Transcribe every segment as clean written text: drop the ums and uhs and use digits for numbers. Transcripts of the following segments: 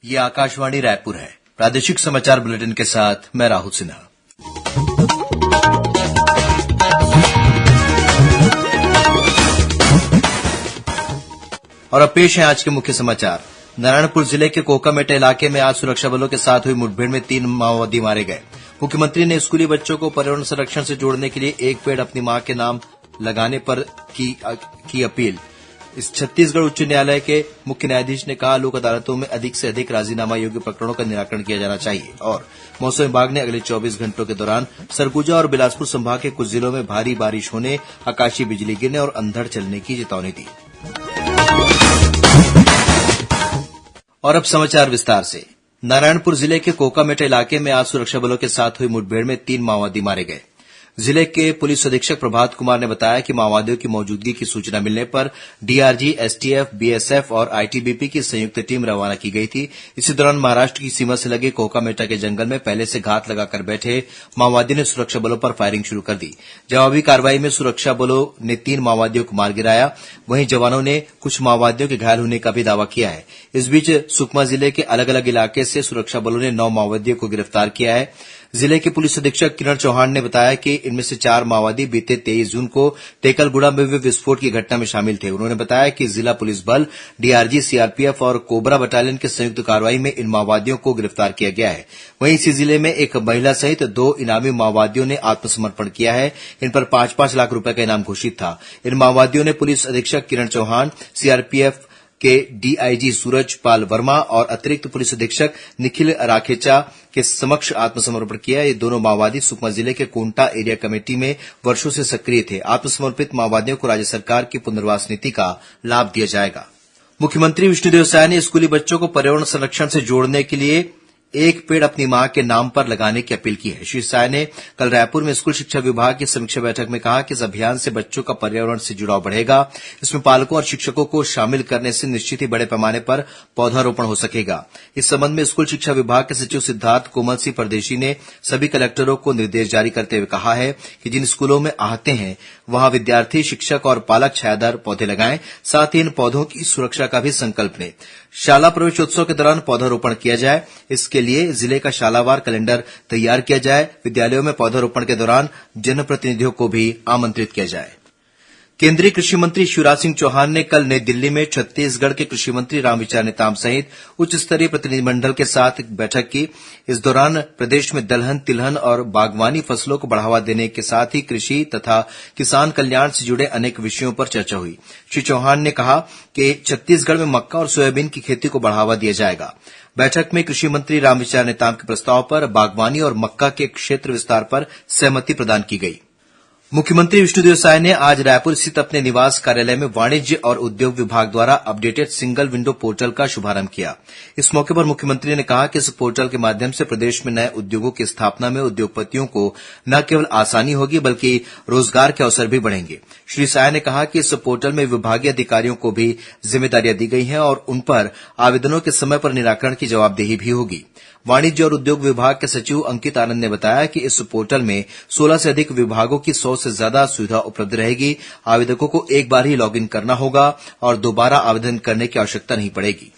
ये आकाशवाणी रायपुर है। प्रादेशिक समाचार बुलेटिन के साथ मैं राहुल सिन्हा। और अब पेश है आज के मुख्य समाचार। नारायणपुर जिले के कोकामेटा इलाके में आज सुरक्षा बलों के साथ हुई मुठभेड़ में 3 माओवादी मारे गए। मुख्यमंत्री ने स्कूली बच्चों को पर्यावरण संरक्षण से जोड़ने के लिए एक पेड़ अपनी मां के नाम लगाने पर की अपील। इस छत्तीसगढ़ उच्च न्यायालय के मुख्य न्यायाधीश ने कहा, लोक अदालतों में अधिक से अधिक राजीनामा योग्य प्रकरणों का निराकरण किया जाना चाहिए। और मौसम विभाग ने अगले 24 घंटों के दौरान सरगुजा और बिलासपुर संभाग के कुछ जिलों में भारी बारिश होने, आकाशीय बिजली गिरने और अंधड़ चलने की चेतावनी दी। और अब समाचार विस्तार से। नारायणपुर जिले के कोकामेटा इलाके में आज सुरक्षा बलों के साथ हुई मुठभेड़ में 3 माओवादी मारे गए। जिले के पुलिस अधीक्षक प्रभात कुमार ने बताया कि माओवादियों की मौजूदगी की सूचना मिलने पर डीआरजी, एसटीएफ, बीएसएफ और आईटीबीपी की संयुक्त टीम रवाना की गई थी। इसी दौरान महाराष्ट्र की सीमा से लगे कोकामेटा के जंगल में पहले से घात लगाकर बैठे माओवादियों ने सुरक्षा बलों पर फायरिंग शुरू कर दी। जवाबी कार्रवाई में सुरक्षा बलों ने 3 माओवादियों को मार गिराया। वहीं जवानों ने कुछ माओवादियों के घायल होने का भी दावा किया है। इस बीच सुकमा जिले के अलग अलग इलाके से सुरक्षा बलों ने 9 माओवादियों को गिरफ्तार किया है। जिले के पुलिस अधीक्षक किरण चौहान ने बताया कि इनमें से 4 माओवादी बीते 23 जून को टेकलगुड़ा में हुए विस्फोट की घटना में शामिल थे। उन्होंने बताया कि जिला पुलिस बल, डीआरजी, सीआरपीएफ और कोबरा बटालियन के संयुक्त कार्रवाई में इन माओवादियों को गिरफ्तार किया गया है। वहीं इसी जिले में एक महिला सहित 2 इनामी माओवादियों ने आत्मसमर्पण किया है। इन पर 5-5 लाख रुपए का इनाम घोषित था। इन माओवादियों ने पुलिस अधीक्षक किरण चौहान, सीआरपीएफ के डीआईजी सूरज पाल वर्मा और अतिरिक्त पुलिस अधीक्षक निखिल राखेचा के समक्ष आत्मसमर्पण किया। ये दोनों माओवादी सुकमा जिले के कोंटा एरिया कमेटी में वर्षों से सक्रिय थे। आत्मसमर्पित माओवादियों को राज्य सरकार की पुनर्वास नीति का लाभ दिया जाएगा। मुख्यमंत्री विष्णुदेव साय ने स्कूली बच्चों को पर्यावरण संरक्षण से जोड़ने के लिए एक पेड़ अपनी मां के नाम पर लगाने की अपील की है। श्री साय ने कल रायपुर में स्कूल शिक्षा विभाग की समीक्षा बैठक में कहा कि इस अभियान से बच्चों का पर्यावरण से जुड़ाव बढ़ेगा। इसमें पालकों और शिक्षकों को शामिल करने से निश्चित ही बड़े पैमाने पर पौधारोपण हो सकेगा। इस संबंध में स्कूल शिक्षा विभाग के सचिव सिद्धार्थ कोमल सिंह परदेशी ने सभी कलेक्टरों को निर्देश जारी करते हुए कहा है कि जिन स्कूलों में आहते हैं वहां विद्यार्थी, शिक्षक और पालक छायादार पौधे लगाएं। साथ ही इन पौधों की सुरक्षा का भी संकल्प लें। शाला प्रवेशोत्सव के दौरान पौधारोपण किया जाए। इसके लिए जिले का शालावार कैलेंडर तैयार किया जाए। विद्यालयों में पौधारोपण के दौरान जनप्रतिनिधियों को भी आमंत्रित किया जाए। केंद्रीय कृषि मंत्री शिवराज सिंह चौहान ने कल नई दिल्ली में छत्तीसगढ़ के कृषि मंत्री रामविचार नेताम सहित उच्च स्तरीय प्रतिनिधिमंडल के साथ बैठक की। इस दौरान प्रदेश में दलहन, तिलहन और बागवानी फसलों को बढ़ावा देने के साथ ही कृषि तथा किसान कल्याण से जुड़े अनेक विषयों पर चर्चा हुई। श्री चौहान ने कहा कि छत्तीसगढ़ में मक्का और सोयाबीन की खेती को बढ़ावा दिया जाएगा। बैठक में कृषि मंत्री रामविचार नेताम के प्रस्ताव पर बागवानी और मक्का के क्षेत्र विस्तार पर सहमति प्रदान की गई। मुख्यमंत्री विष्णुदेव साय ने आज रायपुर स्थित अपने निवास कार्यालय में वाणिज्य और उद्योग विभाग द्वारा अपडेटेड सिंगल विंडो पोर्टल का शुभारंभ किया। इस मौके पर मुख्यमंत्री ने कहा कि इस पोर्टल के माध्यम से प्रदेश में नए उद्योगों की स्थापना में उद्योगपतियों को न केवल आसानी होगी बल्कि रोजगार के अवसर भी बढ़ेंगे। श्री साय ने कहा कि इस पोर्टल में विभागीय अधिकारियों को भी जिम्मेदारियां दी गई हैं और उन पर आवेदनों के समय पर निराकरण की जवाबदेही भी होगी। वाणिज्य और उद्योग विभाग के सचिव अंकित आनंद ने बताया कि इस पोर्टल में 16 से अधिक विभागों की 100 से ज्यादा सुविधा उपलब्ध रहेगी। आवेदकों को एक बार ही लॉगिन करना होगा और दोबारा आवेदन करने की आवश्यकता नहीं पड़ेगी।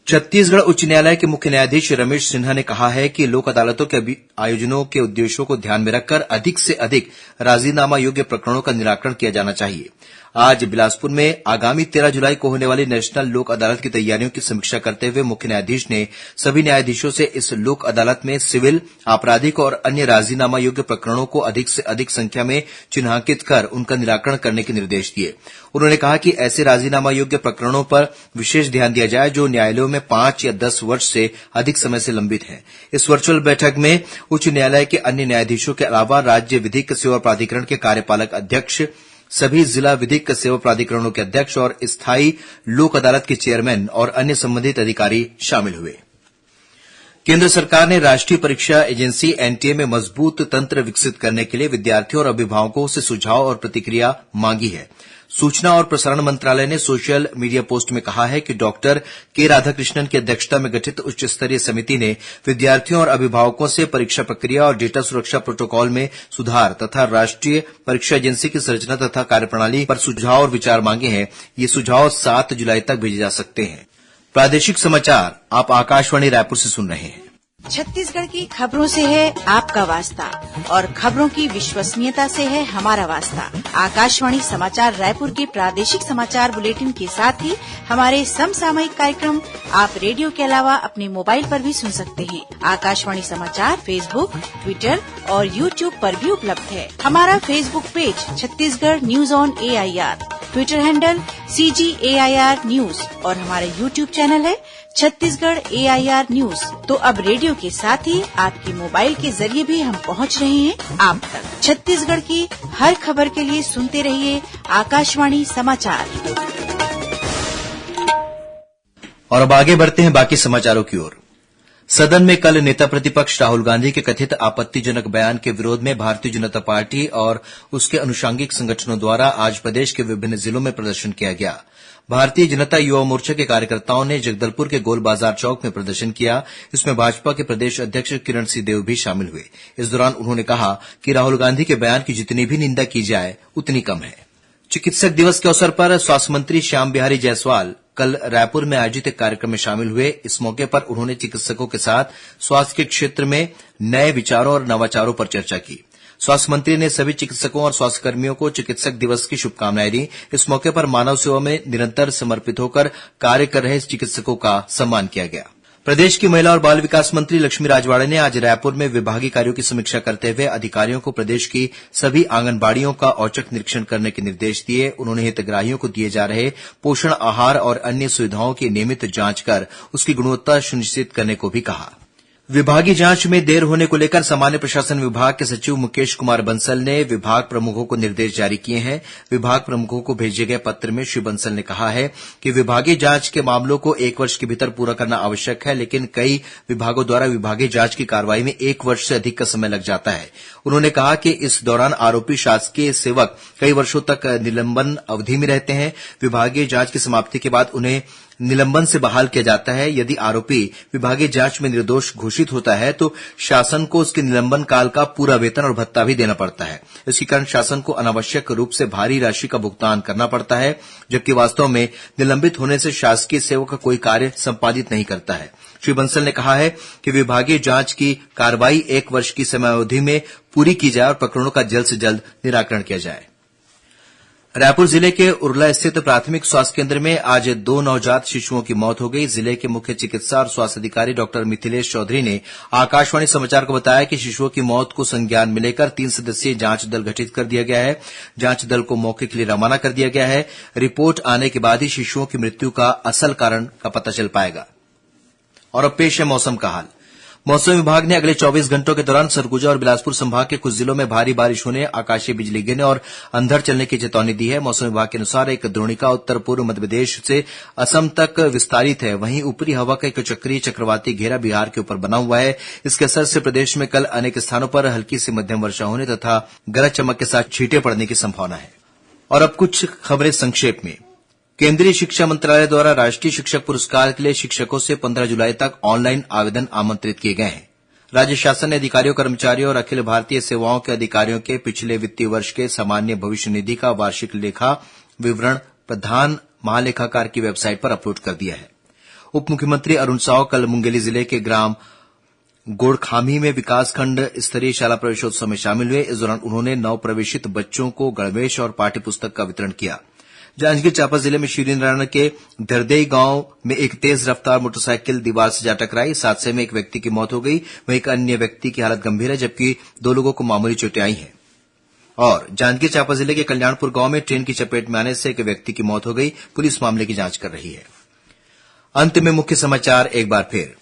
छत्तीसगढ़ उच्च न्यायालय के मुख्य न्यायाधीश रमेश सिन्हा ने कहा है कि लोक अदालतों के आयोजनों के उद्देश्यों को ध्यान में रखकर अधिक से अधिक राजीनामा योग्य प्रकरणों का निराकरण किया जाना चाहिए। आज बिलासपुर में आगामी 13 जुलाई को होने वाली नेशनल लोक अदालत की तैयारियों की समीक्षा करते हुए मुख्य न्यायाधीश ने सभी न्यायाधीशों से इस लोक अदालत में सिविल, आपराधिक और अन्य राजीनामा योग्य प्रकरणों को अधिक से अधिक संख्या में चिन्हांकित कर उनका निराकरण करने के निर्देश दिए। उन्होंने कहा कि ऐसे राजीनामा योग्य प्रकरणों पर विशेष ध्यान दिया जाए जो न्यायालयों में 5 या 10 वर्ष से अधिक समय से लंबित हैं। इस वर्चुअल बैठक में उच्च न्यायालय के अन्य न्यायाधीशों के अलावा राज्य विधिक सेवा प्राधिकरण के कार्यपालक अध्यक्ष, सभी जिला विधिक सेवा प्राधिकरणों के अध्यक्ष और स्थायी लोक अदालत के चेयरमैन और अन्य संबंधित अधिकारी शामिल हुए। केंद्र सरकार ने राष्ट्रीय परीक्षा एजेंसी एनटीए में मजबूत तंत्र विकसित करने के लिए विद्यार्थियों और अभिभावकों से सुझाव और प्रतिक्रिया मांगी है। सूचना और प्रसारण मंत्रालय ने सोशल मीडिया पोस्ट में कहा है कि डॉक्टर के राधाकृष्णन की अध्यक्षता में गठित उच्च स्तरीय समिति ने विद्यार्थियों और अभिभावकों से परीक्षा प्रक्रिया और डेटा सुरक्षा प्रोटोकॉल में सुधार तथा राष्ट्रीय परीक्षा एजेंसी की संरचना तथा कार्यप्रणाली पर सुझाव और विचार मांगे हैं। ये सुझाव 7 जुलाई तक भेजे जा सकते हैं। प्रादेशिक समाचार आप आकाशवाणी रायपुर से सुन रहे हैं। छत्तीसगढ़ की खबरों से है आपका वास्ता और खबरों की विश्वसनीयता से है हमारा वास्ता। आकाशवाणी समाचार रायपुर के प्रादेशिक समाचार बुलेटिन के साथ ही हमारे समसामयिक कार्यक्रम आप रेडियो के अलावा अपने मोबाइल पर भी सुन सकते हैं। आकाशवाणी समाचार फेसबुक, ट्विटर और यूट्यूब पर भी उपलब्ध है। हमारा Facebook page Chhattisgarh news on AIR, Twitter handle CGAIR news और हमारा यूट्यूब चैनल है छत्तीसगढ़ AIR न्यूज। तो अब रेडियो के साथ ही आपके मोबाइल के जरिए भी हम पहुंच रहे हैं आप तक। छत्तीसगढ़ की हर खबर के लिए सुनते रहिए आकाशवाणी समाचार। और अब आगे बढ़ते हैं बाकी समाचारों की ओर। सदन में कल नेता प्रतिपक्ष राहुल गांधी के कथित आपत्तिजनक बयान के विरोध में भारतीय जनता पार्टी और उसके अनुषंगिक संगठनों द्वारा आज प्रदेश के विभिन्न जिलों में प्रदर्शन किया गया। भारतीय जनता युवा मोर्चा के कार्यकर्ताओं ने जगदलपुर के गोल बाजार चौक में प्रदर्शन किया। इसमें भाजपा के प्रदेश अध्यक्ष किरण सिंहदेव भी शामिल हुए। इस दौरान उन्होंने कहा कि राहुल गांधी के बयान की जितनी भी निंदा की जाए उतनी कम है। चिकित्सक दिवस के अवसर पर स्वास्थ्य मंत्री श्याम बिहारी जायसवाल कल रायपुर में आयोजित एक कार्यक्रम में शामिल हुए। इस मौके पर उन्होंने चिकित्सकों के साथ स्वास्थ्य के क्षेत्र में नए विचारों और नवाचारों पर चर्चा की। स्वास्थ्य मंत्री ने सभी चिकित्सकों और स्वास्थ्यकर्मियों को चिकित्सक दिवस की शुभकामनाएं दी। इस मौके पर मानव सेवा में निरंतर समर्पित होकर कार्य कर रहे चिकित्सकों का सम्मान किया गया। प्रदेश की महिला और बाल विकास मंत्री लक्ष्मी राजवाड़े ने आज रायपुर में विभागीय कार्यों की समीक्षा करते हुए अधिकारियों को प्रदेश की सभी आंगनबाड़ियों का औचक निरीक्षण करने के निर्देश दिए। उन्होंने हितग्राहियों को दिए जा रहे पोषण आहार और अन्य सुविधाओं की नियमित जांच कर उसकी गुणवत्ता सुनिश्चित करने को भी कहा। विभागीय जांच में देर होने को लेकर सामान्य प्रशासन विभाग के सचिव मुकेश कुमार बंसल ने विभाग प्रमुखों को निर्देश जारी किए हैं। विभाग प्रमुखों को भेजे गए पत्र में श्री बंसल ने कहा है कि विभागीय जांच के मामलों को 1 वर्ष के भीतर पूरा करना आवश्यक है, लेकिन कई विभागों द्वारा विभागीय जांच की कार्रवाई में 1 वर्ष से अधिक का समय लग जाता है। उन्होंने कहा कि इस दौरान आरोपी शासकीय सेवक कई वर्षों तक निलंबन अवधि में रहते हैं। विभागीय जांच की समाप्ति के बाद उन्हें निलंबन से बहाल किया जाता है। यदि आरोपी विभागीय जांच में निर्दोष घोषित होता है तो शासन को उसके निलंबन काल का पूरा वेतन और भत्ता भी देना पड़ता है। इसके कारण शासन को अनावश्यक रूप से भारी राशि का भुगतान करना पड़ता है, जबकि वास्तव में निलंबित होने से शासकीय सेवक का कोई कार्य संपादित नहीं करता है। श्री बंसल ने कहा है कि विभागीय जांच की कार्रवाई 1 वर्ष की समयावधि में पूरी की जाए और प्रकरणों का जल्द से जल्द निराकरण किया जाए। रायपुर जिले के उरला स्थित प्राथमिक स्वास्थ्य केंद्र में आज 2 नवजात शिशुओं की मौत हो गई। जिले के मुख्य चिकित्सा और स्वास्थ्य अधिकारी डॉक्टर मिथिलेश चौधरी ने आकाशवाणी समाचार को बताया कि शिशुओं की मौत को संज्ञान में लेकर 3 सदस्यीय जांच दल गठित कर दिया गया है। जांच दल को मौके के लिए रवाना कर दिया गया है। रिपोर्ट आने के बाद ही शिशुओं की मृत्यु का असल कारण का पता चल पाएगा। और अब पेश है मौसम का हाल। मौसम विभाग ने अगले 24 घंटों के दौरान सरगुजा और बिलासपुर संभाग के कुछ जिलों में भारी बारिश होने, आकाशीय बिजली गिरने और अंधड़ चलने की चेतावनी दी है। मौसम विभाग के अनुसार एक द्रोणिका उत्तर पूर्व मध्य प्रदेश से असम तक विस्तारित है। वहीं ऊपरी हवा का एक चक्रीय चक्रवाती घेरा बिहार के ऊपर बना हुआ है। इसके असर से प्रदेश में कल अनेक स्थानों पर हल्की से मध्यम वर्षा होने तथा गरज चमक के साथ छींटे पड़ने की संभावना है। और अब कुछ खबरें संक्षेप में। केंद्रीय शिक्षा मंत्रालय द्वारा राष्ट्रीय शिक्षक पुरस्कार के लिए शिक्षकों से 15 जुलाई तक ऑनलाइन आवेदन आमंत्रित किए गए हैं। राज्य शासन ने अधिकारियों, कर्मचारियों और अखिल भारतीय सेवाओं के अधिकारियों के पिछले वित्तीय वर्ष के सामान्य भविष्य निधि का वार्षिक लेखा विवरण प्रधान महालेखाकार की वेबसाइट पर अपलोड कर दिया है। उप मुख्यमंत्री अरुण साव कल मुंगेली जिले के ग्राम गोड़खामी में विकासखंड स्तरीय शाला प्रवेशोत्सव में शामिल हुए। इस दौरान उन्होंने नवप्रवेशित बच्चों को गणवेश और पाठ्य पुस्तक का वितरण किया। जांजगीर चांपा जिले में शिवरीनारायण के धरदेई गांव में एक तेज रफ्तार मोटरसाइकिल दीवार से जा टकराई। इस हादसे में एक व्यक्ति की मौत हो गई, वहीं एक अन्य व्यक्ति की हालत गंभीर है, जबकि 2 लोगों को मामूली चोटें आई हैं। और जांजगीर चांपा जिले के कल्याणपुर गांव में ट्रेन की चपेट में आने से एक व्यक्ति की मौत हो गई। पुलिस मामले की जांच कर रही है। अंत में मुख्य समाचार एक बार फिर।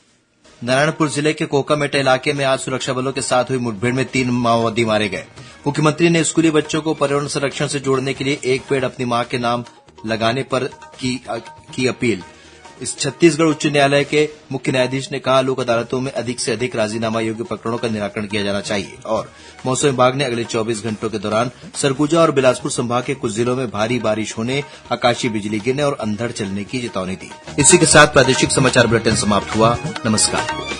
नारायणपुर जिले के कोकामेटा इलाके में आज सुरक्षा बलों के साथ हुई मुठभेड़ में 3 माओवादी मारे गए। मुख्यमंत्री ने स्कूली बच्चों को पर्यावरण संरक्षण से जोड़ने के लिए एक पेड़ अपनी मां के नाम लगाने पर की अपील। इस छत्तीसगढ़ उच्च न्यायालय के मुख्य न्यायाधीश ने कहा, लोक अदालतों में अधिक से अधिक राजीनामा योग्य प्रकरणों का निराकरण किया जाना चाहिए। और मौसम विभाग ने अगले 24 घंटों के दौरान सरगुजा और बिलासपुर संभाग के कुछ जिलों में भारी बारिश होने, आकाशीय बिजली गिरने और अंधड़ चलने की चेतावनी दी। इसी के साथ प्रादेशिक समाचार बुलेटिन समाप्त हुआ। नमस्कार।